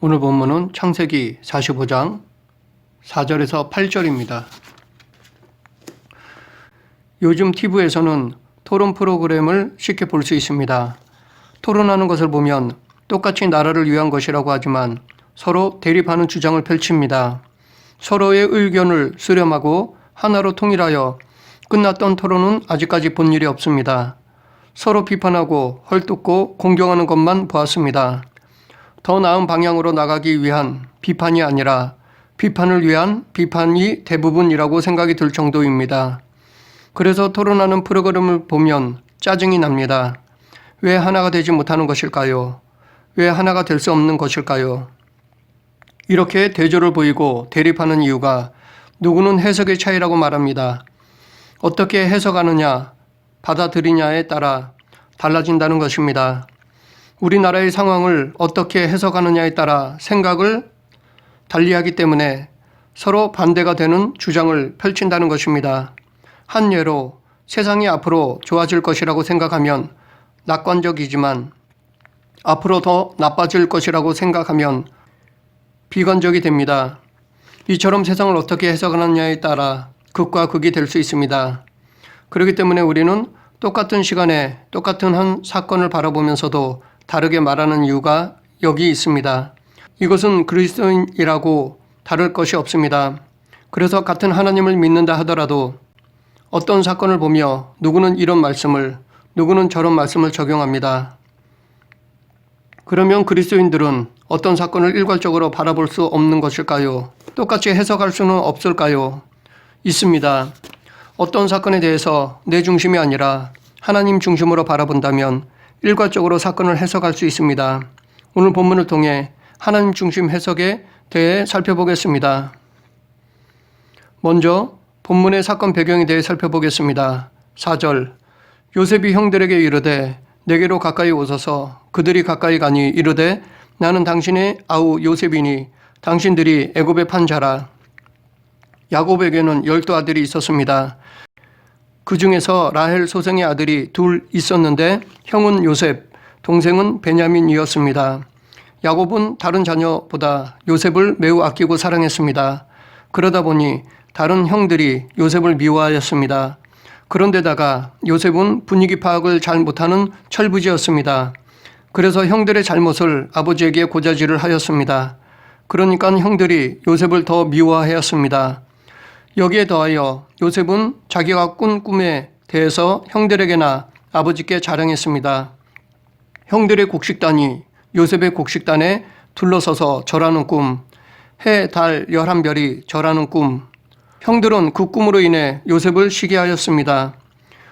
오늘 본문은 창세기 45장 4절에서 8절입니다. 요즘 TV에서는 토론 프로그램을 쉽게 볼 수 있습니다. 토론하는 것을 보면 똑같이 나라를 위한 것이라고 하지만 서로 대립하는 주장을 펼칩니다. 서로의 의견을 수렴하고 하나로 통일하여 끝났던 토론은 아직까지 본 일이 없습니다. 서로 비판하고 헐뜯고 공경하는 것만 보았습니다. 더 나은 방향으로 나가기 위한 비판이 아니라 비판을 위한 비판이 대부분이라고 생각이 들 정도입니다. 그래서 토론하는 프로그램을 보면 짜증이 납니다. 왜 하나가 되지 못하는 것일까요? 왜 하나가 될 수 없는 것일까요? 이렇게 대조를 보이고 대립하는 이유가 누구는 해석의 차이라고 말합니다. 어떻게 해석하느냐, 받아들이냐에 따라 달라진다는 것입니다. 우리나라의 상황을 어떻게 해석하느냐에 따라 생각을 달리하기 때문에 서로 반대가 되는 주장을 펼친다는 것입니다. 한 예로 세상이 앞으로 좋아질 것이라고 생각하면 낙관적이지만 앞으로 더 나빠질 것이라고 생각하면 비관적이 됩니다. 이처럼 세상을 어떻게 해석하느냐에 따라 극과 극이 될 수 있습니다. 그렇기 때문에 우리는 똑같은 시간에 똑같은 한 사건을 바라보면서도 다르게 말하는 이유가 여기 있습니다. 이것은 그리스도인이라고 다를 것이 없습니다. 그래서 같은 하나님을 믿는다 하더라도 어떤 사건을 보며 누구는 이런 말씀을, 누구는 저런 말씀을 적용합니다. 그러면 그리스도인들은 어떤 사건을 일괄적으로 바라볼 수 없는 것일까요? 똑같이 해석할 수는 없을까요? 있습니다. 어떤 사건에 대해서 내 중심이 아니라 하나님 중심으로 바라본다면 일괄적으로 사건을 해석할 수 있습니다. 오늘 본문을 통해 하나님 중심 해석에 대해 살펴보겠습니다. 먼저 본문의 사건 배경에 대해 살펴보겠습니다. 4절, 요셉이 형들에게 이르되 내게로 가까이 오소서. 그들이 가까이 가니 이르되 나는 당신의 아우 요셉이니 당신들이 애굽에 판 자라. 야곱에게는 12아들이 있었습니다. 그 중에서 라헬 소생의 아들이 둘 있었는데 형은 요셉, 동생은 베냐민이었습니다. 야곱은 다른 자녀보다 요셉을 매우 아끼고 사랑했습니다. 그러다 보니 다른 형들이 요셉을 미워하였습니다. 그런데다가 요셉은 분위기 파악을 잘 못하는 철부지였습니다. 그래서 형들의 잘못을 아버지에게 고자질을 하였습니다. 그러니까 형들이 요셉을 더 미워하였습니다. 여기에 더하여 요셉은 자기가 꾼 꿈에 대해서 형들에게나 아버지께 자랑했습니다. 형들의 곡식단이 요셉의 곡식단에 둘러서서 절하는 꿈, 해, 달, 11별이 절하는 꿈. 형들은 그 꿈으로 인해 요셉을 시기하였습니다.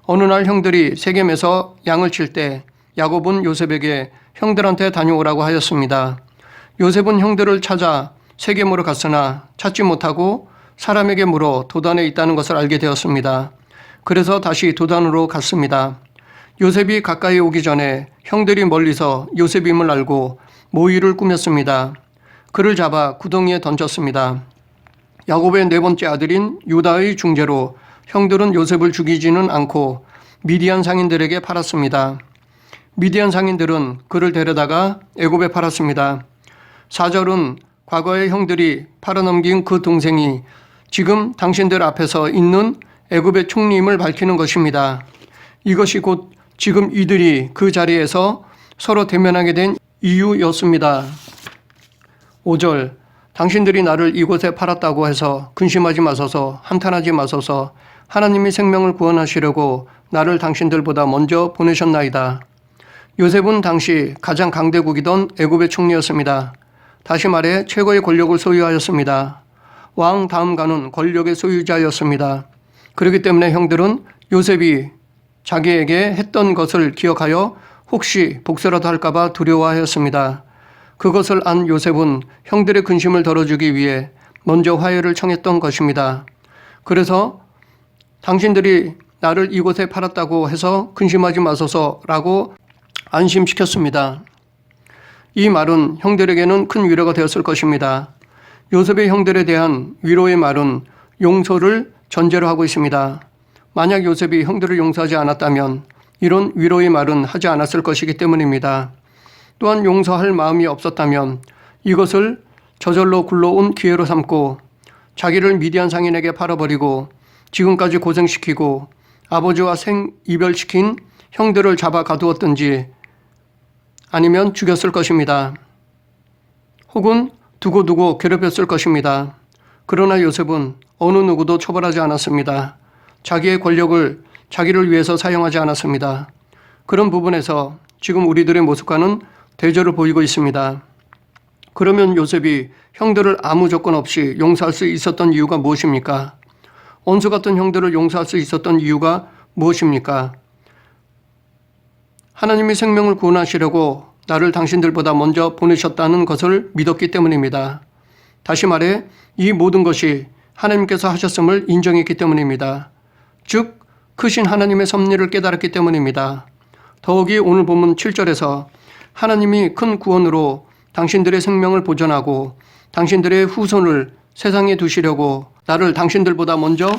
어느 날 형들이 세겜에서 양을 칠 때 야곱은 요셉에게 형들한테 다녀오라고 하였습니다. 요셉은 형들을 찾아 세겜으로 갔으나 찾지 못하고 사람에게 물어 도단에 있다는 것을 알게 되었습니다. 그래서 다시 도단으로 갔습니다. 요셉이 가까이 오기 전에 형들이 멀리서 요셉임을 알고 모의를 꾸몄습니다. 그를 잡아 구덩이에 던졌습니다. 야곱의 네 번째 아들인 유다의 중재로 형들은 요셉을 죽이지는 않고 미디안 상인들에게 팔았습니다. 미디안 상인들은 그를 데려다가 애굽에 팔았습니다. 4절은 과거의 형들이 팔아넘긴 그 동생이 지금 당신들 앞에서 있는 애굽의 총리임을 밝히는 것입니다. 이것이 곧 지금 이들이 그 자리에서 서로 대면하게 된 이유였습니다. 5절, 당신들이 나를 이곳에 팔았다고 해서 근심하지 마소서, 한탄하지 마소서. 하나님이 생명을 구원하시려고 나를 당신들보다 먼저 보내셨나이다. 요셉은 당시 가장 강대국이던 애굽의 총리였습니다. 다시 말해 최고의 권력을 소유하였습니다. 왕 다음 가는 권력의 소유자였습니다. 그렇기 때문에 형들은 요셉이 자기에게 했던 것을 기억하여 혹시 복수라도 할까봐 두려워하였습니다. 그것을 안 요셉은 형들의 근심을 덜어주기 위해 먼저 화해를 청했던 것입니다. 그래서 당신들이 나를 이곳에 팔았다고 해서 근심하지 마소서라고 안심시켰습니다. 이 말은 형들에게는 큰 위로가 되었을 것입니다. 요셉의 형들에 대한 위로의 말은 용서를 전제로 하고 있습니다. 만약 요셉이 형들을 용서하지 않았다면 이런 위로의 말은 하지 않았을 것이기 때문입니다. 또한 용서할 마음이 없었다면 이것을 저절로 굴러온 기회로 삼고 자기를 미디안 상인에게 팔아버리고 지금까지 고생시키고 아버지와 생이별시킨 형들을 잡아 가두었든지 아니면 죽였을 것입니다. 혹은 두고두고 괴롭혔을 것입니다. 그러나 요셉은 어느 누구도 처벌하지 않았습니다. 자기의 권력을 자기를 위해서 사용하지 않았습니다. 그런 부분에서 지금 우리들의 모습과는 대조를 보이고 있습니다. 그러면 요셉이 형들을 아무 조건 없이 용서할 수 있었던 이유가 무엇입니까? 원수 같은 형들을 용서할 수 있었던 이유가 무엇입니까? 하나님이 생명을 구원하시려고 나를 당신들보다 먼저 보내셨다는 것을 믿었기 때문입니다. 다시 말해 이 모든 것이 하나님께서 하셨음을 인정했기 때문입니다. 즉 크신 하나님의 섭리를 깨달았기 때문입니다. 더욱이 오늘 본문 7절에서 하나님이 큰 구원으로 당신들의 생명을 보존하고 당신들의 후손을 세상에 두시려고 나를 당신들보다 먼저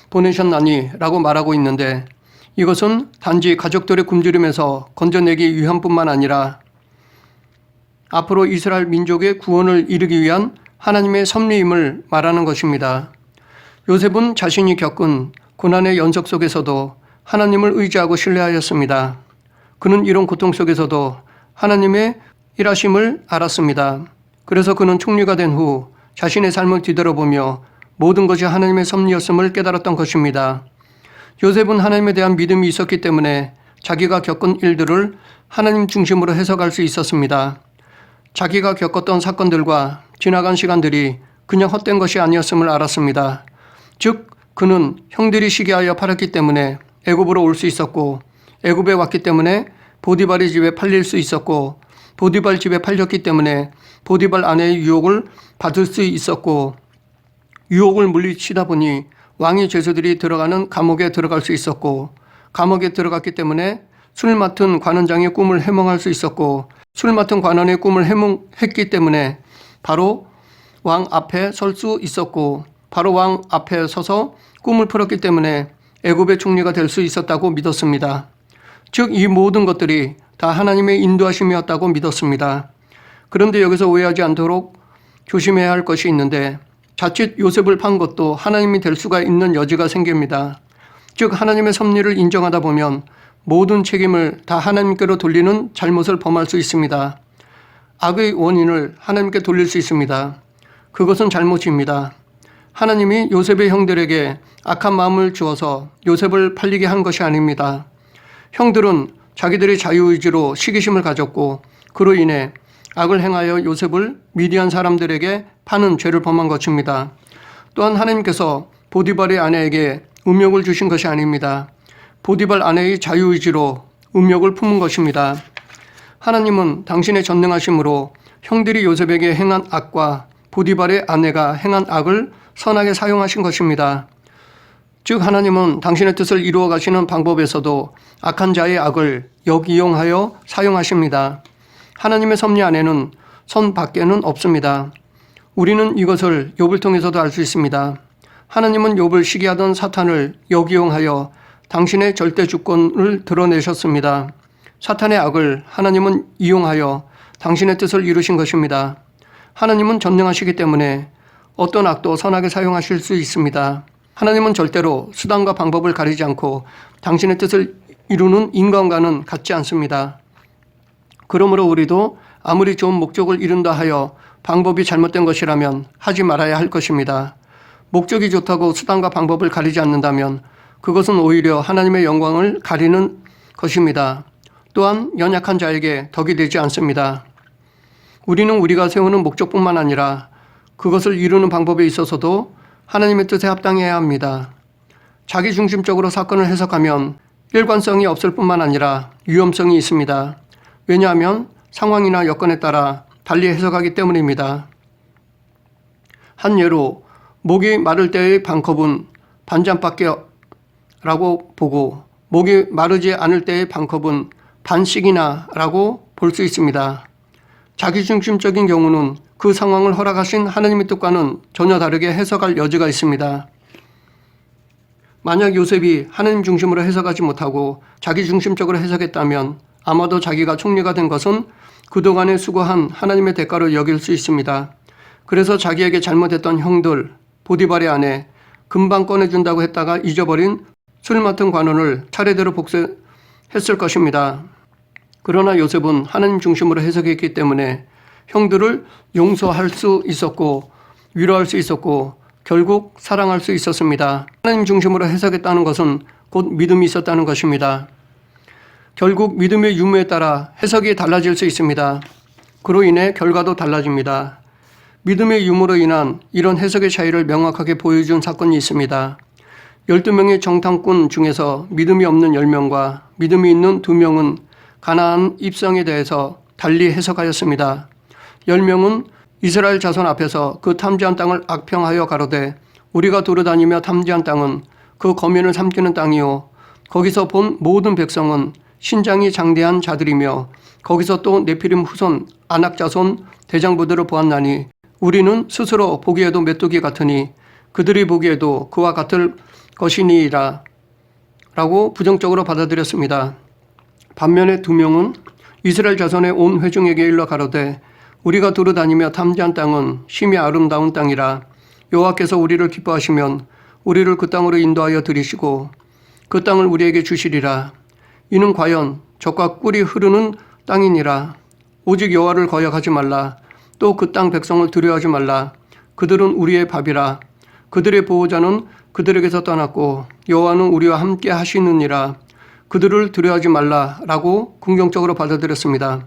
보내셨나니 라고 말하고 있는데 이것은 단지 가족들의 굶주림에서 건져내기 위함뿐만 아니라 앞으로 이스라엘 민족의 구원을 이루기 위한 하나님의 섭리임을 말하는 것입니다. 요셉은 자신이 겪은 고난의 연속 속에서도 하나님을 의지하고 신뢰하였습니다. 그는 이런 고통 속에서도 하나님의 일하심을 알았습니다. 그래서 그는 총리가 된 후 자신의 삶을 뒤돌아보며 모든 것이 하나님의 섭리였음을 깨달았던 것입니다. 요셉은 하나님에 대한 믿음이 있었기 때문에 자기가 겪은 일들을 하나님 중심으로 해석할 수 있었습니다. 자기가 겪었던 사건들과 지나간 시간들이 그냥 헛된 것이 아니었음을 알았습니다. 즉 그는 형들이 시기하여 팔았기 때문에 애굽으로 올 수 있었고 애굽에 왔기 때문에 보디발의 집에 팔릴 수 있었고 보디발 집에 팔렸기 때문에 보디발 아내의 유혹을 받을 수 있었고 유혹을 물리치다 보니 왕의 죄수들이 들어가는 감옥에 들어갈 수 있었고 감옥에 들어갔기 때문에 술 맡은 관원장의 꿈을 해몽할 수 있었고 술 맡은 관원의 꿈을 해몽했기 때문에 바로 왕 앞에 설 수 있었고 바로 왕 앞에 서서 꿈을 풀었기 때문에 애굽의 총리가 될 수 있었다고 믿었습니다. 즉 이 모든 것들이 다 하나님의 인도하심이었다고 믿었습니다. 그런데 여기서 오해하지 않도록 조심해야 할 것이 있는데 자칫 요셉을 판 것도 하나님이 될 수가 있는 여지가 생깁니다. 즉 하나님의 섭리를 인정하다 보면 모든 책임을 다 하나님께로 돌리는 잘못을 범할 수 있습니다. 악의 원인을 하나님께 돌릴 수 있습니다. 그것은 잘못입니다. 하나님이 요셉의 형들에게 악한 마음을 주어서 요셉을 팔리게 한 것이 아닙니다. 형들은 자기들의 자유의지로 시기심을 가졌고 그로 인해 악을 행하여 요셉을 미디안 사람들에게 파는 죄를 범한 것입니다. 또한 하나님께서 보디발의 아내에게 음욕을 주신 것이 아닙니다. 보디발 아내의 자유의지로 음욕을 품은 것입니다. 하나님은 당신의 전능하심으로 형들이 요셉에게 행한 악과 보디발의 아내가 행한 악을 선하게 사용하신 것입니다. 즉 하나님은 당신의 뜻을 이루어 가시는 방법에서도 악한 자의 악을 역이용하여 사용하십니다. 하나님의 섭리 안에는 선 밖에는 없습니다. 우리는 이것을 욥을 통해서도 알 수 있습니다. 하나님은 욥을 시기하던 사탄을 역이용하여 당신의 절대 주권을 드러내셨습니다. 사탄의 악을 하나님은 이용하여 당신의 뜻을 이루신 것입니다. 하나님은 전능하시기 때문에 어떤 악도 선하게 사용하실 수 있습니다. 하나님은 절대로 수단과 방법을 가리지 않고 당신의 뜻을 이루는 인간과는 같지 않습니다. 그러므로 우리도 아무리 좋은 목적을 이룬다 하여 방법이 잘못된 것이라면 하지 말아야 할 것입니다. 목적이 좋다고 수단과 방법을 가리지 않는다면 그것은 오히려 하나님의 영광을 가리는 것입니다. 또한 연약한 자에게 덕이 되지 않습니다. 우리는 우리가 세우는 목적뿐만 아니라 그것을 이루는 방법에 있어서도 하나님의 뜻에 합당해야 합니다. 자기중심적으로 사건을 해석하면 일관성이 없을 뿐만 아니라 위험성이 있습니다. 왜냐하면 상황이나 여건에 따라 달리 해석하기 때문입니다. 한 예로 목이 마를 때의 반컵은 반잔밖에 라고 보고 목이 마르지 않을 때의 반컵은 반씩이나 라고 볼 수 있습니다. 자기중심적인 경우는 그 상황을 허락하신 하나님의 뜻과는 전혀 다르게 해석할 여지가 있습니다. 만약 요셉이 하나님 중심으로 해석하지 못하고 자기중심적으로 해석했다면 아마도 자기가 총리가 된 것은 그동안에 수고한 하나님의 대가로 여길 수 있습니다. 그래서 자기에게 잘못했던 형들, 보디발의 아내, 금방 꺼내준다고 했다가 잊어버린 술 맡은 관원을 차례대로 복수했을 것입니다. 그러나 요셉은 하나님 중심으로 해석했기 때문에 형들을 용서할 수 있었고 위로할 수 있었고 결국 사랑할 수 있었습니다. 하나님 중심으로 해석했다는 것은 곧 믿음이 있었다는 것입니다. 결국 믿음의 유무에 따라 해석이 달라질 수 있습니다. 그로 인해 결과도 달라집니다. 믿음의 유무로 인한 이런 해석의 차이를 명확하게 보여준 사건이 있습니다. 12명의 정탐꾼 중에서 믿음이 없는 10명과 믿음이 있는 2명은 가나안 입성에 대해서 달리 해석하였습니다. 10명은 이스라엘 자손 앞에서 그 탐지한 땅을 악평하여 가로되 우리가 돌아다니며 탐지한 땅은 그 거민을 삼키는 땅이요 거기서 본 모든 백성은 신장이 장대한 자들이며 거기서 또 네피림 후손 아낙 자손 대장부들을 보았나니 우리는 스스로 보기에도 메뚜기 같으니 그들이 보기에도 그와 같을 것이니라 라고 부정적으로 받아들였습니다. 반면에 2명은 이스라엘 자손의 온 회중에게 일러 가로되 우리가 두루다니며 탐지한 땅은 심히 아름다운 땅이라 여호와께서 우리를 기뻐하시면 우리를 그 땅으로 인도하여 들이시고 그 땅을 우리에게 주시리라. 이는 과연 젖과 꿀이 흐르는 땅이니라. 오직 여호와를 거역하지 말라. 또 그 땅 백성을 두려워하지 말라. 그들은 우리의 밥이라. 그들의 보호자는 그들에게서 떠났고 여호와는 우리와 함께 하시느니라. 그들을 두려워하지 말라라고 긍정적으로 받아들였습니다.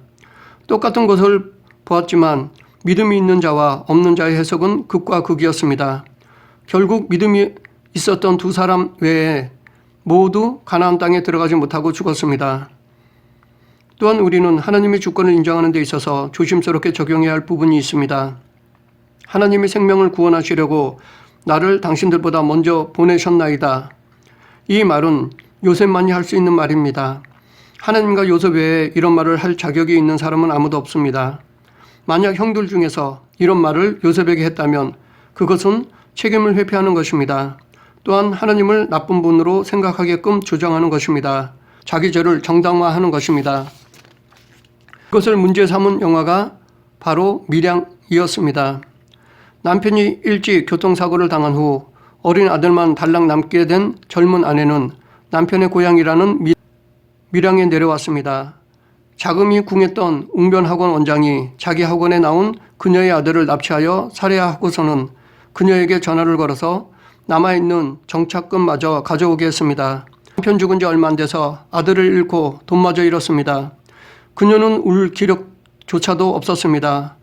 똑같은 것을 보았지만 믿음이 있는 자와 없는 자의 해석은 극과 극이었습니다. 결국 믿음이 있었던 2사람 외에 모두 가나안 땅에 들어가지 못하고 죽었습니다. 또한 우리는 하나님의 주권을 인정하는 데 있어서 조심스럽게 적용해야 할 부분이 있습니다. 하나님이 생명을 구원하시려고 나를 당신들보다 먼저 보내셨나이다. 이 말은 요셉만이 할 수 있는 말입니다. 하나님과 요셉 외에 이런 말을 할 자격이 있는 사람은 아무도 없습니다. 만약 형들 중에서 이런 말을 요셉에게 했다면 그것은 책임을 회피하는 것입니다. 또한 하나님을 나쁜 분으로 생각하게끔 조장하는 것입니다. 자기 죄를 정당화하는 것입니다. 그것을 문제 삼은 영화가 바로 밀양이었습니다. 남편이 일찍 교통사고를 당한 후 어린 아들만 달랑 남게 된 젊은 아내는 남편의 고향이라는 밀양에 내려왔습니다. 자금이 궁했던 웅변학원 원장이 자기 학원에 나온 그녀의 아들을 납치하여 살해하고서는 그녀에게 전화를 걸어서 남아있는 정착금마저 가져오게 했습니다. 남편 죽은 지 얼마 안 돼서 아들을 잃고 돈마저 잃었습니다. 그녀는 울 기력조차도 없었습니다.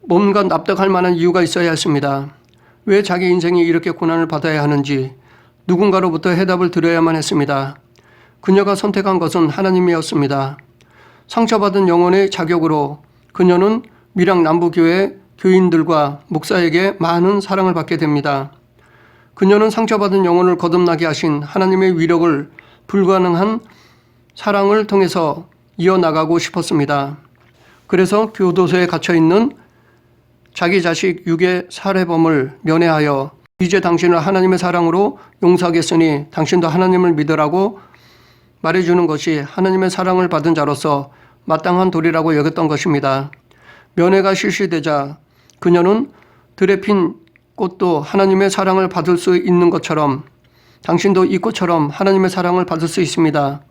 뭔가 납득할 만한 이유가 있어야 했습니다. 왜 자기 인생이 이렇게 고난을 받아야 하는지 누군가로부터 해답을 들어야만 했습니다. 그녀가 선택한 것은 하나님이었습니다. 상처받은 영혼의 자격으로 그녀는 밀양 남부교회 교인들과 목사에게 많은 사랑을 받게 됩니다. 그녀는 상처받은 영혼을 거듭나게 하신 하나님의 위력을 불가능한 사랑을 통해서 이어나가고 싶었습니다. 그래서 교도소에 갇혀있는 자기 자식 유괴 살해범을 면회하여 이제 당신을 하나님의 사랑으로 용서하겠으니 당신도 하나님을 믿으라고 말해주는 것이 하나님의 사랑을 받은 자로서 마땅한 도리라고 여겼던 것입니다. 면회가 실시되자 그녀는 들에 핀 꽃도 하나님의 사랑을 받을 수 있는 것처럼 당신도 이 꽃처럼 하나님의 사랑을 받을 수 있습니다.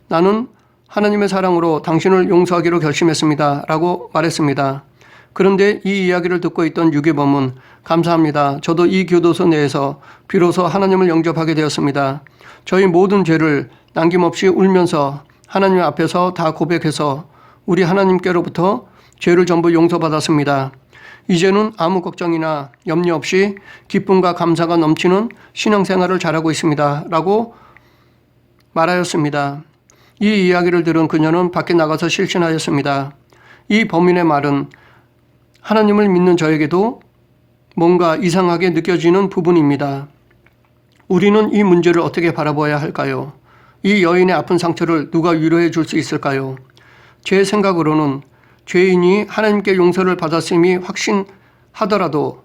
나는 하나님의 사랑으로 당신을 용서하기로 결심했습니다. 라고 말했습니다. 그런데 이 이야기를 듣고 있던 유괴범은 감사합니다. 저도 이 교도소 내에서 비로소 하나님을 영접하게 되었습니다. 저희 모든 죄를 남김없이 울면서 하나님 앞에서 다 고백해서 우리 하나님께로부터 죄를 전부 용서받았습니다. 이제는 아무 걱정이나 염려 없이 기쁨과 감사가 넘치는 신앙생활을 잘하고 있습니다. 라고 말하였습니다. 이 이야기를 들은 그녀는 밖에 나가서 실신하였습니다. 이 범인의 말은 하나님을 믿는 저에게도 뭔가 이상하게 느껴지는 부분입니다. 우리는 이 문제를 어떻게 바라봐야 할까요? 이 여인의 아픈 상처를 누가 위로해 줄 수 있을까요? 제 생각으로는 죄인이 하나님께 용서를 받았음이 확신하더라도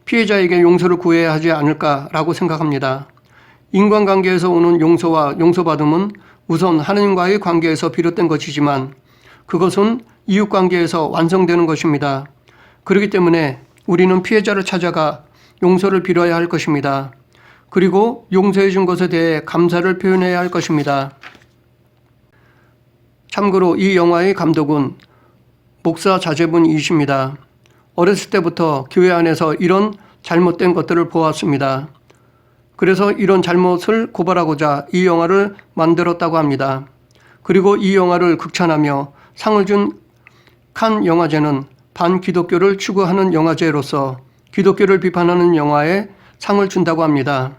피해자에게 용서를 구해야 하지 않을까라고 생각합니다. 인간관계에서 오는 용서와 용서받음은 우선 하나님과의 관계에서 비롯된 것이지만 그것은 이웃관계에서 완성되는 것입니다. 그렇기 때문에 우리는 피해자를 찾아가 용서를 빌어야 할 것입니다. 그리고 용서해 준 것에 대해 감사를 표현해야 할 것입니다. 참고로 이 영화의 감독은 목사 자제분 이십니다. 어렸을 때부터 교회 안에서 이런 잘못된 것들을 보았습니다. 그래서 이런 잘못을 고발하고자 이 영화를 만들었다고 합니다. 그리고 이 영화를 극찬하며 상을 준 칸 영화제는 반기독교를 추구하는 영화제로서 기독교를 비판하는 영화에 상을 준다고 합니다.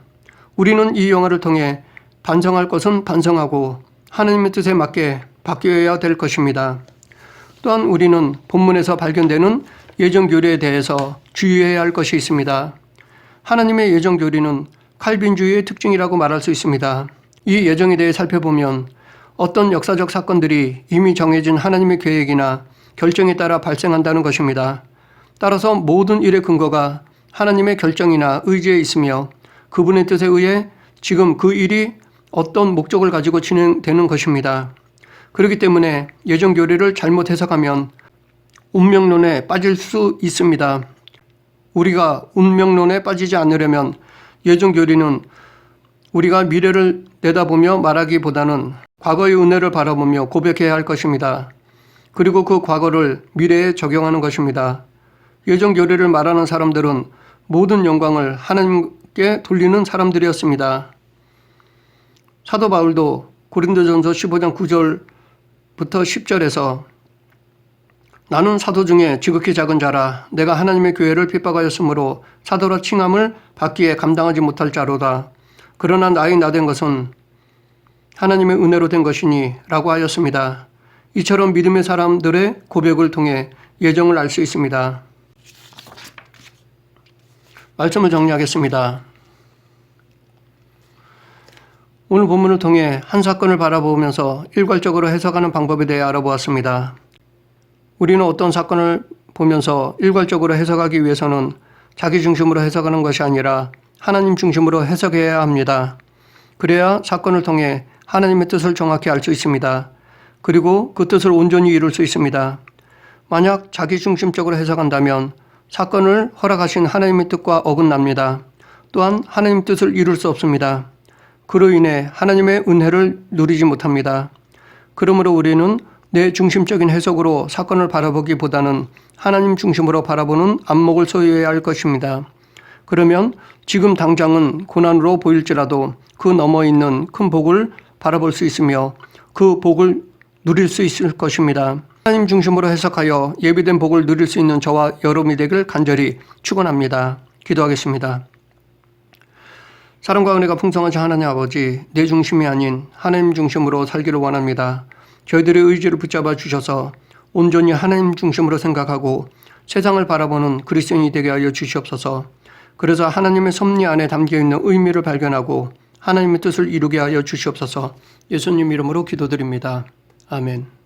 우리는 이 영화를 통해 반성할 것은 반성하고 하나님의 뜻에 맞게 바뀌어야 될 것입니다. 또한 우리는 본문에서 발견되는 예정교리에 대해서 주의해야 할 것이 있습니다. 하나님의 예정교리는 칼빈주의의 특징이라고 말할 수 있습니다. 이 예정에 대해 살펴보면 어떤 역사적 사건들이 이미 정해진 하나님의 계획이나 결정에 따라 발생한다는 것입니다. 따라서 모든 일의 근거가 하나님의 결정이나 의지에 있으며 그분의 뜻에 의해 지금 그 일이 어떤 목적을 가지고 진행되는 것입니다. 그렇기 때문에 예정교리를 잘못 해석하면 운명론에 빠질 수 있습니다. 우리가 운명론에 빠지지 않으려면 예정교리는 우리가 미래를 내다보며 말하기보다는 과거의 은혜를 바라보며 고백해야 할 것입니다. 그리고 그 과거를 미래에 적용하는 것입니다. 예정교리를 말하는 사람들은 모든 영광을 하나님께 돌리는 사람들이었습니다. 사도 바울도 고린도전서 15장 9절부터 10절에서 나는 사도 중에 지극히 작은 자라 내가 하나님의 교회를 핍박하였으므로 사도라 칭함을 받기에 감당하지 못할 자로다. 그러나 나의 나된 것은 하나님의 은혜로 된 것이니 라고 하였습니다. 이처럼 믿음의 사람들의 고백을 통해 예정을 알 수 있습니다. 말씀을 정리하겠습니다. 오늘 본문을 통해 한 사건을 바라보면서 일괄적으로 해석하는 방법에 대해 알아보았습니다. 우리는 어떤 사건을 보면서 일괄적으로 해석하기 위해서는 자기 중심으로 해석하는 것이 아니라 하나님 중심으로 해석해야 합니다. 그래야 사건을 통해 하나님의 뜻을 정확히 알 수 있습니다. 그리고 그 뜻을 온전히 이룰 수 있습니다. 만약 자기 중심적으로 해석한다면 사건을 허락하신 하나님의 뜻과 어긋납니다. 또한 하나님의 뜻을 이룰 수 없습니다. 그로 인해 하나님의 은혜를 누리지 못합니다. 그러므로 우리는 내 중심적인 해석으로 사건을 바라보기보다는 하나님 중심으로 바라보는 안목을 소유해야 할 것입니다. 그러면 지금 당장은 고난으로 보일지라도 그 너머 있는 큰 복을 바라볼 수 있으며 그 복을 누릴 수 있을 것입니다. 하나님 중심으로 해석하여 예비된 복을 누릴 수 있는 저와 여러분이 되길 간절히 축원합니다. 기도하겠습니다. 사랑과 은혜가 풍성하신 하나님 아버지, 내 중심이 아닌 하나님 중심으로 살기를 원합니다. 저희들의 의지를 붙잡아 주셔서 온전히 하나님 중심으로 생각하고 세상을 바라보는 그리스도인이 되게 하여 주시옵소서. 그래서 하나님의 섭리 안에 담겨있는 의미를 발견하고 하나님의 뜻을 이루게 하여 주시옵소서. 예수님 이름으로 기도드립니다. 아멘.